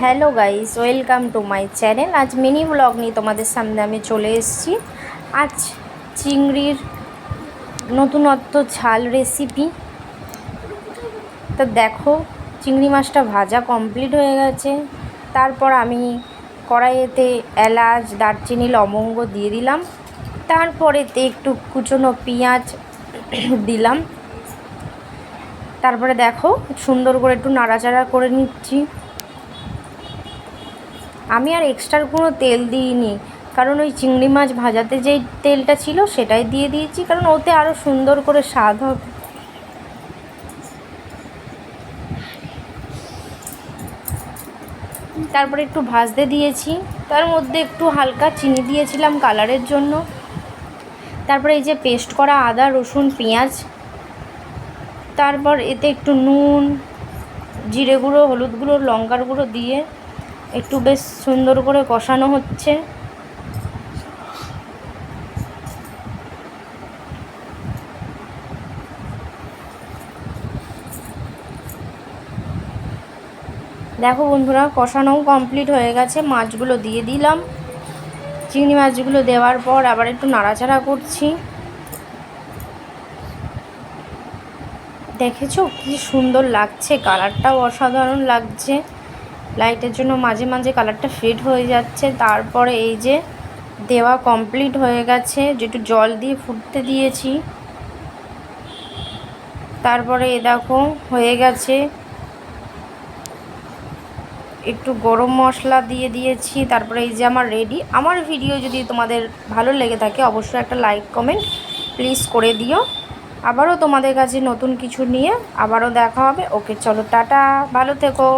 Hello guys, welcome to my channel. আজ mini blog নিয়ে তোমাদের সামনে আমি চলে এসেছি। আজ চিংড়ির নতুনত্ব ঝাল রেসিপি। তো দেখো, চিংড়ি মাছটা ভাজা কমপ্লিট হয়ে গেছে। তারপর আমি কড়াইয়েতে এলাচ, দারচিনি, লবঙ্গ দিয়ে দিলাম। তারপরেতে একটু কুচনো পেঁয়াজ দিলাম। তারপরে দেখো, সুন্দর করে একটু নাড়াচাড়া করে নিচ্ছি। আমি আর এক্সট্রা কোনো তেল দিইনি, কারণ ওই চিংড়ি মাছ ভাজাতে যেই তেলটা ছিল সেটাই দিয়ে দিয়েছি, কারণ ওতে আরও সুন্দর করে স্বাদ হবে। তারপরে একটু ভাজতে দিয়েছি, তার মধ্যে একটু হালকা চিনি দিয়েছিলাম কালারের জন্য। তারপরে এই যে পেস্ট করা আদা, রসুন, পেঁয়াজ, তারপর এতে একটু নুন, জিরে গুঁড়ো, হলুদ গুঁড়ো, লঙ্কার গুঁড়ো দিয়ে একটু বেশ সুন্দর করে কষানো হচ্ছে। দেখো বন্ধুরা, কষানোও কমপ্লিট হয়ে গেছে। মাছগুলো দিয়ে দিলাম। চিংড়ি মাছগুলো দেওয়ার পর আবার একটু নাড়াচাড়া করছি। দেখেছো কি সুন্দর লাগছে, কালারটাও অসাধারণ লাগছে। লাইটের জন্য মাঝে মাঝে কালারটা ফেড হয়ে যাচ্ছে। তারপরে এই যে দেওয়া কমপ্লিট হয়ে গেছে, যেটু জল দিয়ে ফুটতে দিয়েছি। তারপরে এ দেখো হয়ে গেছে। একটু গরম মশলা দিয়ে দিয়েছি। তারপরে এই যে আমার রেডি। আমার ভিডিও যদি তোমাদের ভালো লেগে থাকে অবশ্যই একটা লাইক কমেন্ট প্লিজ করে দিও। আবারও তোমাদের কাছে নতুন কিছু নিয়ে আবারও দেখা হবে। ওকে, চলো টাটা, ভালো থেকো।